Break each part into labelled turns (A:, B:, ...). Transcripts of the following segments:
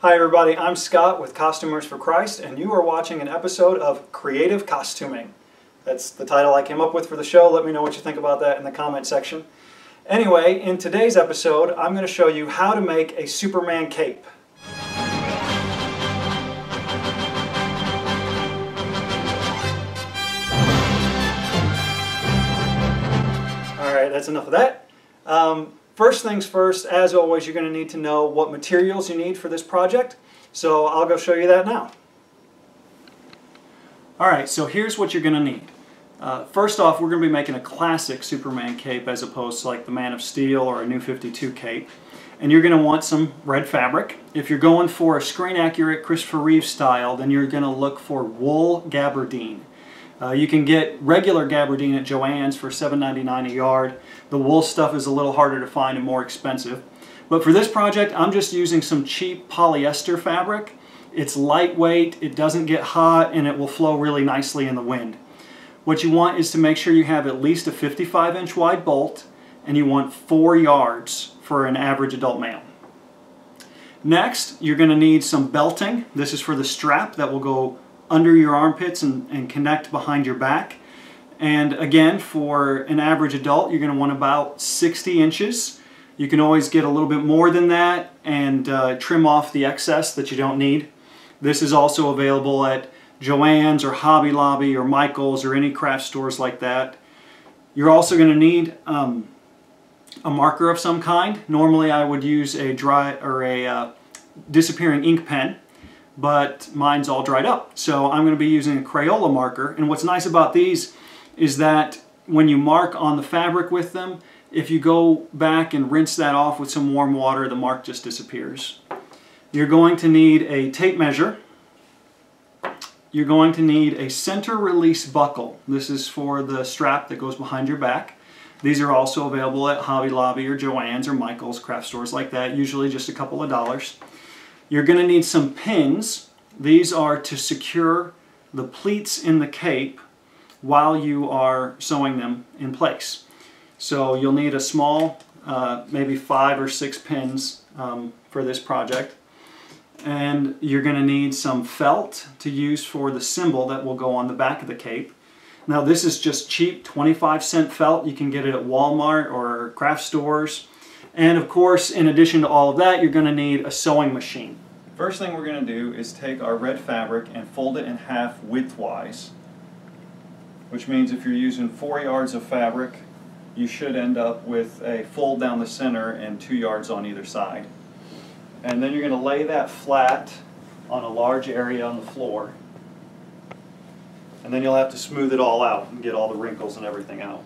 A: Hi everybody, I'm Scott with Costumers for Christ, and you are watching an episode of Creative Costuming. That's the title I came up with for the show. Let me know what you think about that in the comment section. Anyway, in today's episode, I'm going to show you how to make a Superman cape. Alright, that's enough of that. First things first, as always, you're going to need to know what materials you need for this project. So I'll go show you that now. Alright, so here's what you're going to need. First off, we're going to be making a classic Superman cape as opposed to like the Man of Steel or a New 52 cape. And you're going to want some red fabric. If you're going for a screen accurate Christopher Reeve style, then you're going to look for wool gabardine. You can get regular gabardine at Joann's for $7.99 a yard. The wool stuff is a little harder to find and more expensive. But for this project, I'm just using some cheap polyester fabric. It's lightweight, it doesn't get hot, and it will flow really nicely in the wind. What you want is to make sure you have at least a 55-inch wide bolt, and you want 4 yards for an average adult male. Next, you're going to need some belting. This is for the strap that will go under your armpits and connect behind your back. And again, for an average adult, you're going to want about 60 inches. You can always get a little bit more than that and trim off the excess that you don't need. This is also available at Joann's or Hobby Lobby or Michael's or any craft stores like that. You're also going to need a marker of some kind. Normally I would use a disappearing ink pen, but mine's all dried up. So I'm going to be using a Crayola marker. And what's nice about these is that when you mark on the fabric with them, if you go back and rinse that off with some warm water, the mark just disappears. You're going to need a tape measure. You're going to need a center release buckle. This is for the strap that goes behind your back. These are also available at Hobby Lobby or Joann's or Michael's, craft stores like that, usually just a couple of dollars. You're going to need some pins. These are to secure the pleats in the cape while you are sewing them in place. So you'll need a small, maybe 5 or 6 pins for this project. And you're going to need some felt to use for the symbol that will go on the back of the cape. Now this is just cheap 25-cent felt. You can get it at Walmart or craft stores. And of course, in addition to all of that, you're going to need a sewing machine. First thing we're going to do is take our red fabric and fold it in half widthwise, which means if you're using 4 yards of fabric, you should end up with a fold down the center and 2 yards on either side. And then you're going to lay that flat on a large area on the floor. And then you'll have to smooth it all out and get all the wrinkles and everything out.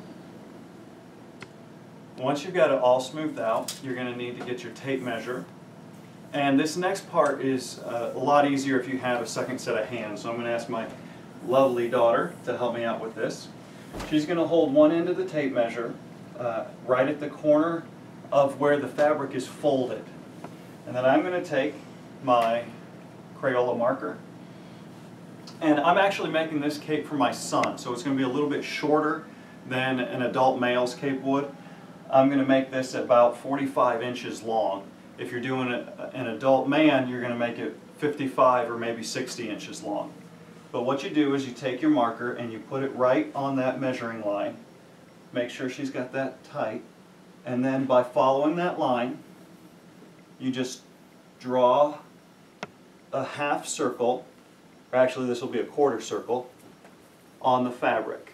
A: Once you've got it all smoothed out, you're going to need to get your tape measure. And this next part is a lot easier if you have a second set of hands. So I'm going to ask my lovely daughter to help me out with this. She's going to hold one end of the tape measure right at the corner of where the fabric is folded. And then I'm going to take my Crayola marker. And I'm actually making this cape for my son, so it's going to be a little bit shorter than an adult male's cape would. I'm going to make this about 45 inches long. If you're doing an adult man, you're going to make it 55 or maybe 60 inches long. But what you do is you take your marker and you put it right on that measuring line. Make sure she's got that tight. And then by following that line, you just draw a half circle, or actually this will be a quarter circle, on the fabric.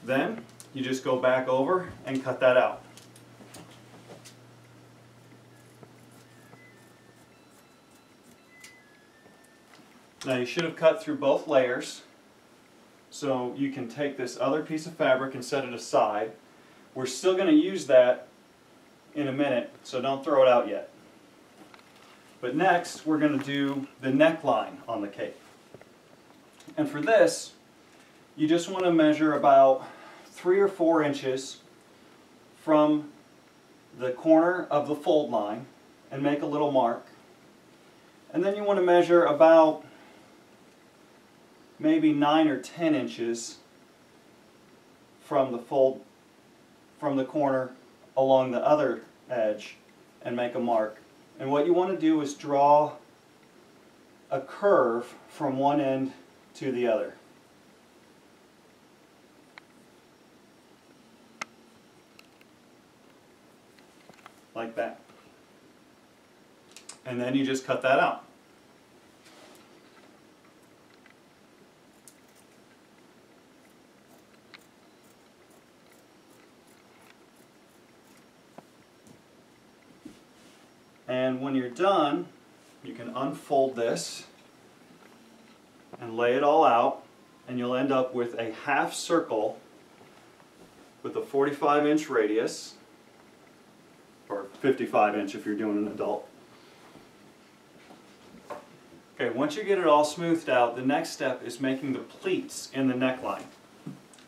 A: Then you just go back over and cut that out. Now you should have cut through both layers, so you can take this other piece of fabric and set it aside. We're still going to use that in a minute, so don't throw it out yet. But next we're going to do the neckline on the cape. And for this, you just want to measure about 3 or 4 inches from the corner of the fold line and make a little mark. And then you want to measure about maybe 9 or 10 inches from the fold from the corner along the other edge and make a mark. And what you want to do is draw a curve from one end to the other. Like that. And then you just cut that out. And when you're done, you can unfold this and lay it all out, and you'll end up with a half circle with a 45-inch radius, or 55-inch if you're doing an adult. Okay, once you get it all smoothed out, the next step is making the pleats in the neckline.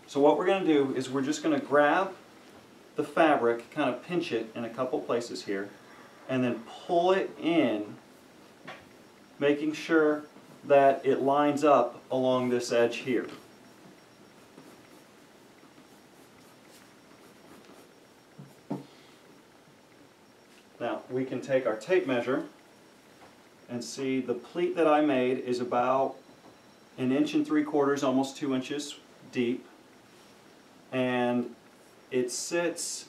A: So what we're going to do is we're just going to grab the fabric, kind of pinch it in a couple places here, and then pull it in, making sure that it lines up along this edge here. Now we can take our tape measure and see the pleat that I made is about 1 3/4 inches, almost 2 inches deep, and it sits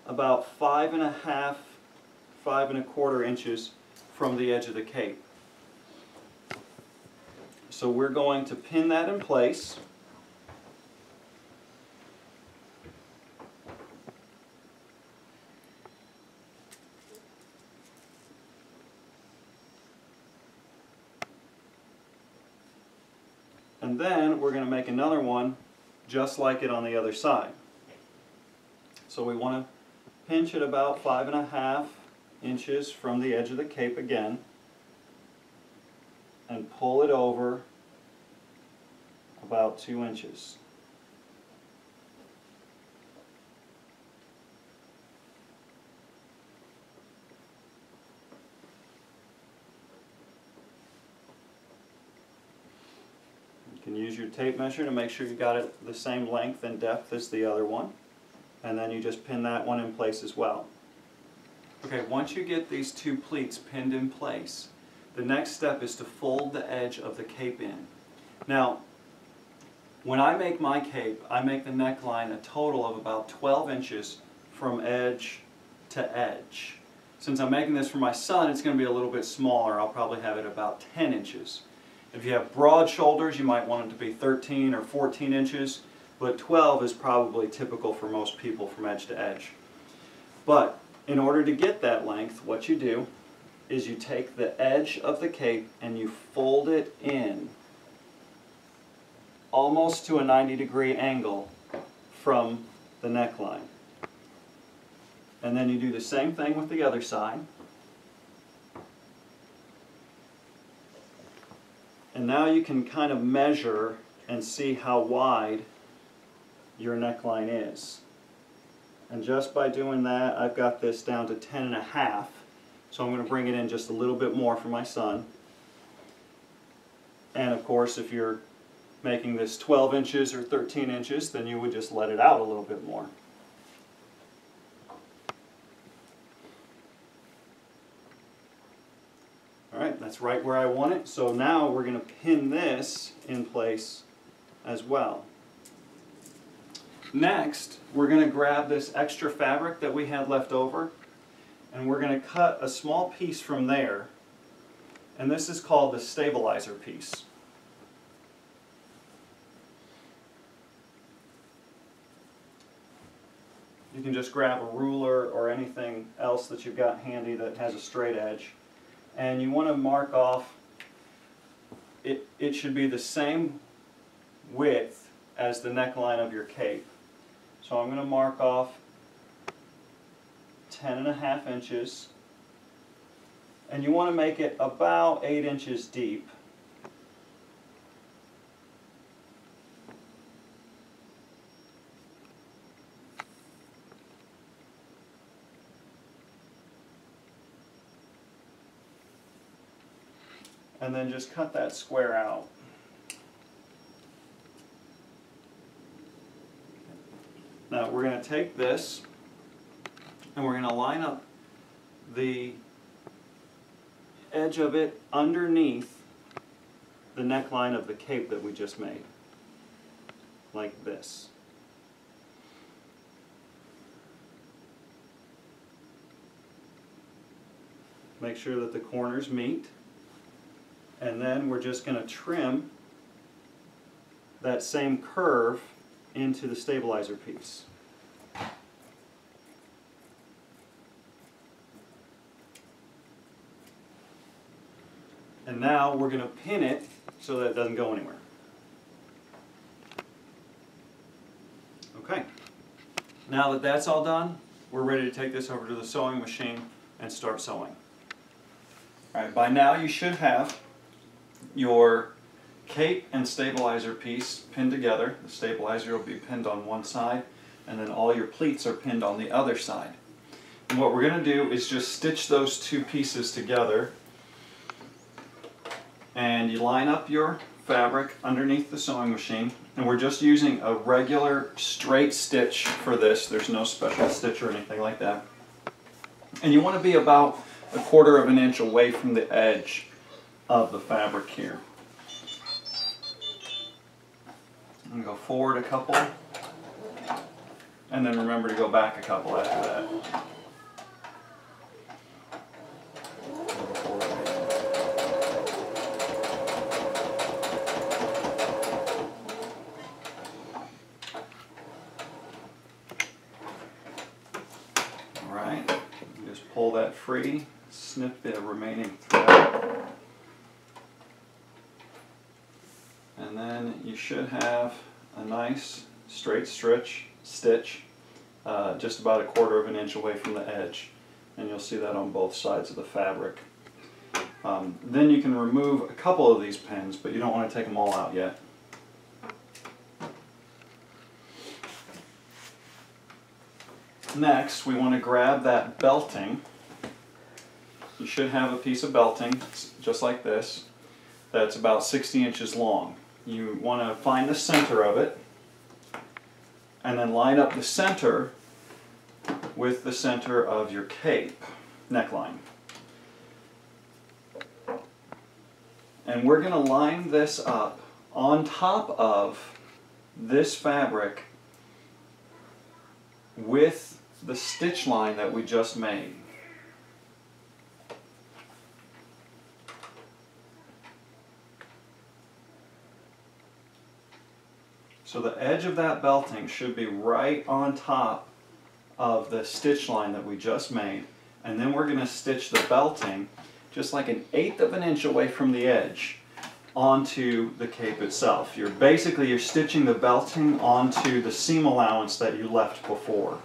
A: about 5 1/2, 5 1/4 inches from the edge of the cape. So we're going to pin that in place. And then we're going to make another one just like it on the other side. So we want to pinch it about 5 1/2 inches from the edge of the cape again, and pull it over about 2 inches. You can use your tape measure to make sure you got it the same length and depth as the other one, and then you just pin that one in place as well. Okay, once you get these two pleats pinned in place, the next step is to fold the edge of the cape in. Now, when I make my cape, I make the neckline a total of about 12 inches from edge to edge. Since I'm making this for my son, it's going to be a little bit smaller. I'll probably have it about 10 inches. If you have broad shoulders, you might want it to be 13 or 14 inches, but 12 is probably typical for most people from edge to edge. But in order to get that length, what you do is you take the edge of the cape and you fold it in almost to a 90-degree angle from the neckline. And then you do the same thing with the other side. And now you can kind of measure and see how wide your neckline is. And just by doing that, I've got this down to 10 1/2. So I'm going to bring it in just a little bit more for my son. And of course, if you're making this 12 inches or 13 inches, then you would just let it out a little bit more. Alright, that's right where I want it. So now we're going to pin this in place as well. Next, we're going to grab this extra fabric that we had left over, and we're going to cut a small piece from there, and this is called the stabilizer piece. You can just grab a ruler or anything else that you've got handy that has a straight edge, and you want to mark off, it should be the same width as the neckline of your cape. So I'm going to mark off 10 1/2 inches, and you want to make it about 8 inches deep. And then just cut that square out. Now we're going to to take this and we're going to line up the edge of it underneath the neckline of the cape that we just made, like this. Make sure that the corners meet, and then we're just going to trim that same curve into the stabilizer piece. And now we're going to pin it so that it doesn't go anywhere. Okay, now that that's all done, we're ready to take this over to the sewing machine and start sewing. Alright, by now you should have your cape and stabilizer piece pinned together. The stabilizer will be pinned on one side, and then all your pleats are pinned on the other side. And what we're going to do is just stitch those two pieces together, and you line up your fabric underneath the sewing machine, and we're just using a regular straight stitch for this. There's no special stitch or anything like that. And you want to be about 1/4 of an inch away from the edge of the fabric here. And go forward a couple, and then remember to go back a couple after that. Alright, just pull that free, snip the remaining thread, and then you should have a nice straight stitch just about 1/4 of an inch away from the edge, and you'll see that on both sides of the fabric. Then you can remove a couple of these pins, but you don't want to take them all out yet. Next, we want to grab that belting. You should have a piece of belting, just like this, that's about 60 inches long. You want to find the center of it, and then line up the center with the center of your cape neckline. And we're going to line this up on top of this fabric with the stitch line that we just made. So the edge of that belting should be right on top of the stitch line that we just made, and then we're going to stitch the belting just like 1/8 of an inch away from the edge onto the cape itself. You're stitching the belting onto the seam allowance that you left before.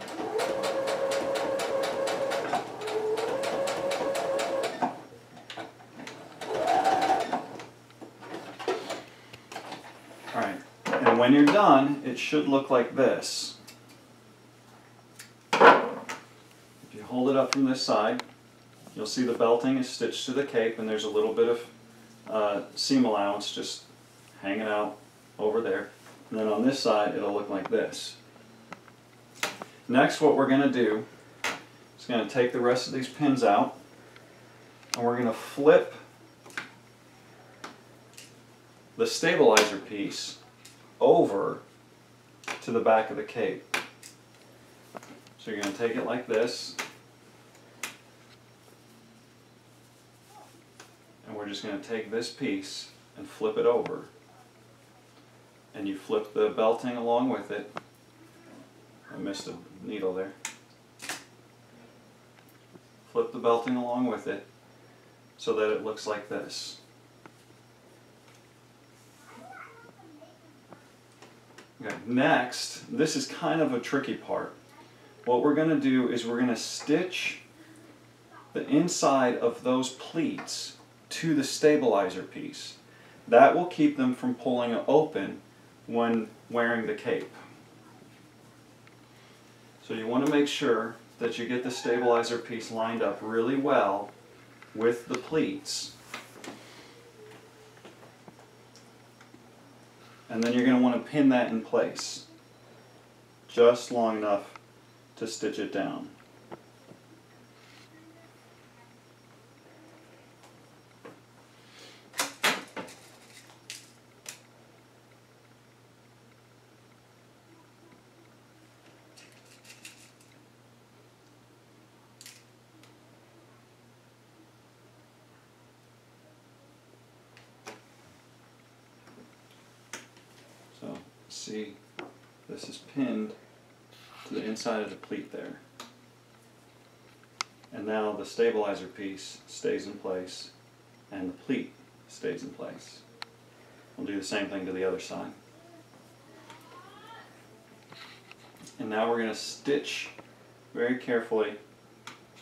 A: Alright, and when you're done, it should look like this. If you hold it up from this side, you'll see the belting is stitched to the cape, and there's a little bit of seam allowance just hanging out over there. And then on this side, it'll look like this. Next, what we're going to do is going to take the rest of these pins out, and we're going to flip the stabilizer piece over to the back of the cape. So you're going to take it like this, and we're just going to take this piece and flip it over. And you flip the belting along with it. I missed a needle there. Flip the belting along with it so that it looks like this. Okay, next, this is kind of a tricky part. What we're going to do is we're going to stitch the inside of those pleats to the stabilizer piece. That will keep them from pulling open when wearing the cape. So you want to make sure that you get the stabilizer piece lined up really well with the pleats. And then you're going to want to pin that in place just long enough to stitch it down. So, see, this is pinned to the inside of the pleat there. And now the stabilizer piece stays in place and the pleat stays in place. We'll do the same thing to the other side. And now we're going to stitch very carefully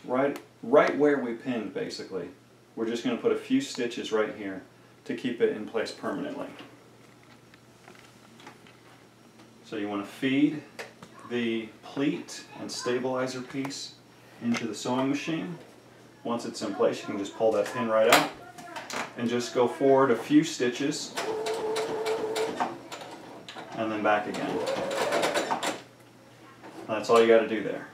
A: right where we pinned, basically. We're just going to put a few stitches right here to keep it in place permanently. So you want to feed the pleat and stabilizer piece into the sewing machine. Once it's in place, you can just pull that pin right out and just go forward a few stitches and then back again. That's all you got to do there.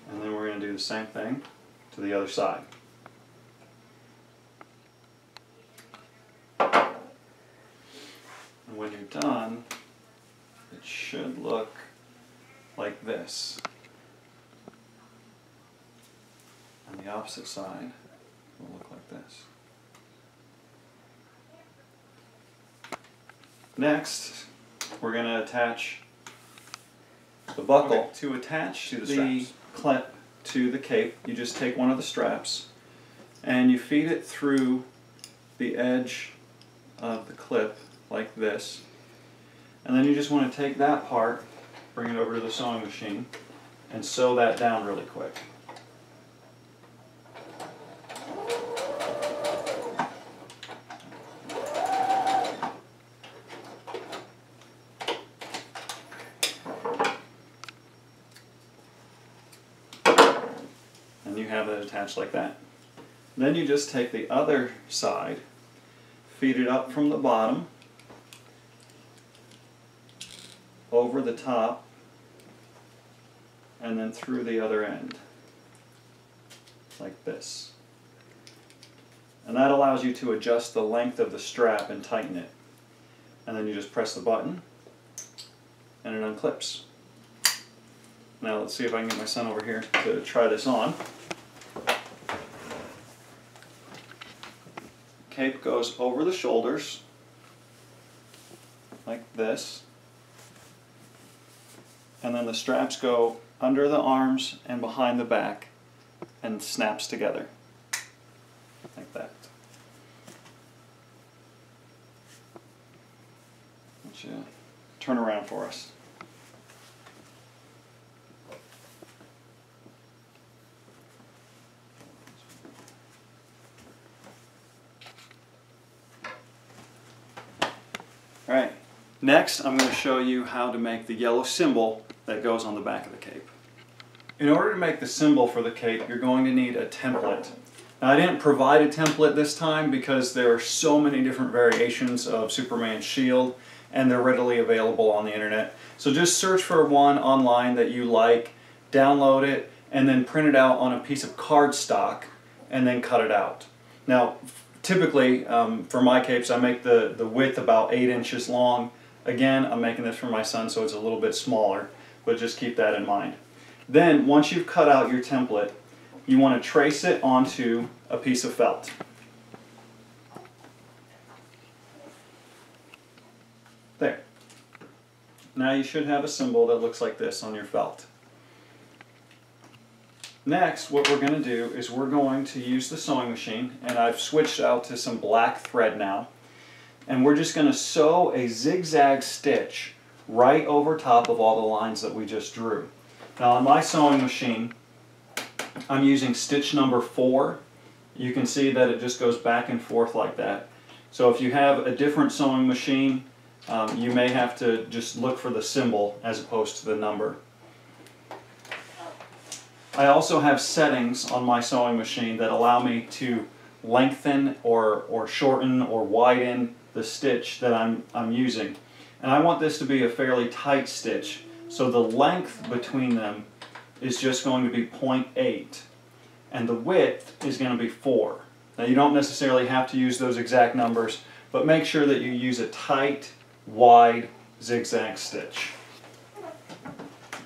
A: And then we're going to do the same thing to the other side. And when you're done, it should look like this. And the opposite side will look like this. Next, we're going to attach the buckle. To attach the clip to the cape, you just take one of the straps and you feed it through the edge of the clip like this. And then you just want to take that part, bring it over to the sewing machine, and sew that down really quick. And you have it attached like that. Then you just take the other side, feed it up from the bottom, over the top, and then through the other end, like this. And that allows you to adjust the length of the strap and tighten it. And then you just press the button, and it unclips. Now let's see if I can get my son over here to try this on. Cape goes over the shoulders, like this. And then the straps go under the arms and behind the back and snaps together, like that. Why don't you turn around for us? Alright, next I'm going to show you how to make the yellow symbol that goes on the back of the cape. In order to make the symbol for the cape, you're going to need a template. Now, I didn't provide a template this time because there are so many different variations of Superman's shield and they're readily available on the internet. So just search for one online that you like, download it, and then print it out on a piece of cardstock and then cut it out. Now, typically, for my capes, I make the width about 8 inches long. Again, I'm making this for my son, so it's a little bit smaller, but just keep that in mind. Then, once you've cut out your template, you want to trace it onto a piece of felt. There. Now you should have a symbol that looks like this on your felt. Next, what we're going to do is we're going to use the sewing machine, and I've switched out to some black thread now, and we're just going to sew a zigzag stitch right over top of all the lines that we just drew. Now on my sewing machine, I'm using stitch number 4. You can see that it just goes back and forth like that. So if you have a different sewing machine, you may have to just look for the symbol as opposed to the number. I also have settings on my sewing machine that allow me to lengthen or shorten or widen the stitch that I'm using. And I want this to be a fairly tight stitch, so the length between them is just going to be 0.8 and the width is going to be 4. Now you don't necessarily have to use those exact numbers, but make sure that you use a tight, wide zigzag stitch.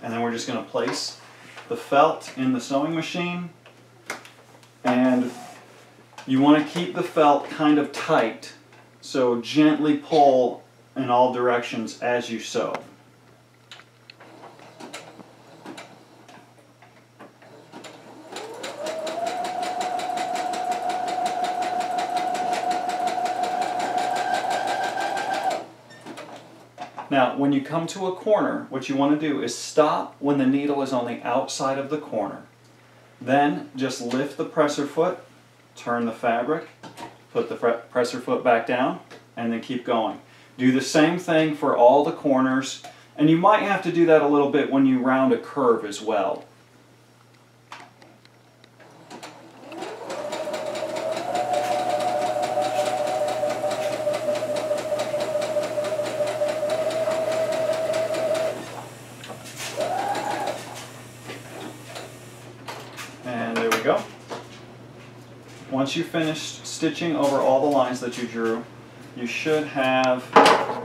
A: And then we're just going to place the felt in the sewing machine, and you want to keep the felt kind of tight, so gently pull in all directions as you sew. Now, when you come to a corner, what you want to do is stop when the needle is on the outside of the corner. Then just lift the presser foot, turn the fabric, put the presser foot back down, and then keep going. Do the same thing for all the corners, and you might have to do that a little bit when you round a curve as well. And there we go. Once you've finished stitching over all the lines that you drew, you should have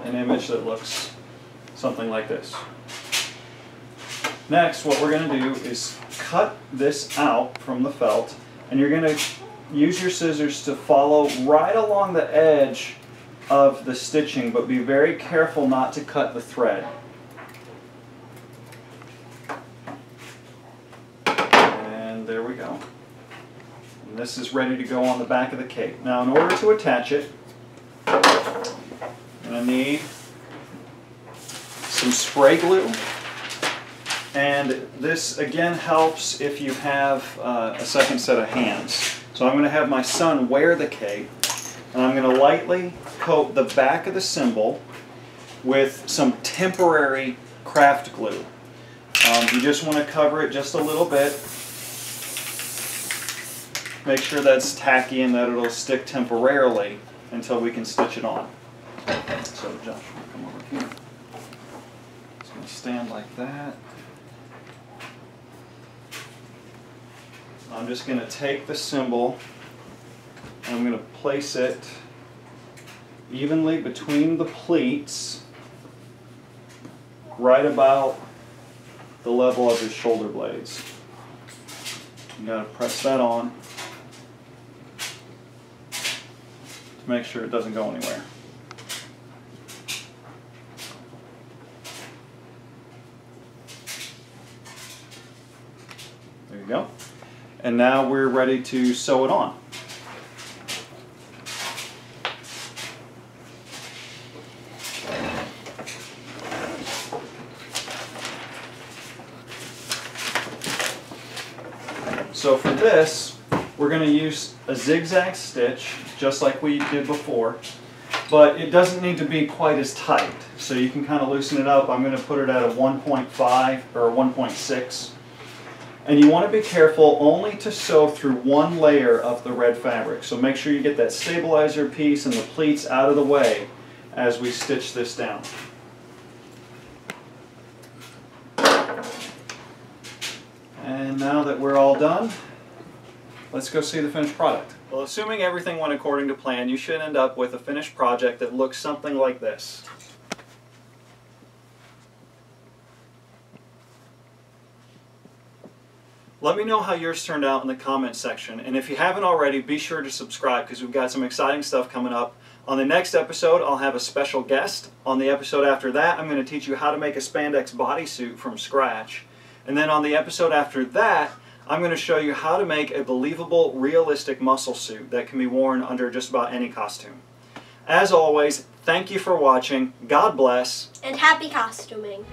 A: an image that looks something like this. Next, what we're going to do is cut this out from the felt, and you're going to use your scissors to follow right along the edge of the stitching, but be very careful not to cut the thread. And there we go. And this is ready to go on the back of the cape. Now, in order to attach it, I'm going to need some spray glue, and this again helps if you have a second set of hands. So I'm going to have my son wear the cape, and I'm going to lightly coat the back of the symbol with some temporary craft glue. You just want to cover it just a little bit. Make sure that's tacky and that it'll stick temporarily until we can stitch it on. So Josh, come over here. It's going to stand like that. I'm just going to take the symbol and I'm going to place it evenly between the pleats, right about the level of his shoulder blades. You got to press that on to make sure it doesn't go anywhere. There you go. And now we're ready to sew it on. So for this, we're going to use a zigzag stitch, just like we did before, but it doesn't need to be quite as tight. So you can kind of loosen it up. I'm going to put it at a 1.5 or a 1.6. And you want to be careful only to sew through one layer of the red fabric. So make sure you get that stabilizer piece and the pleats out of the way as we stitch this down. And now that we're all done, let's go see the finished product. Well, assuming everything went according to plan, you should end up with a finished project that looks something like this. Let me know how yours turned out in the comments section, and if you haven't already, be sure to subscribe because we've got some exciting stuff coming up. On the next episode, I'll have a special guest. On the episode after that, I'm going to teach you how to make a spandex bodysuit from scratch. And then on the episode after that, I'm going to show you how to make a believable, realistic muscle suit that can be worn under just about any costume. As always, thank you for watching, God bless,
B: and happy costuming!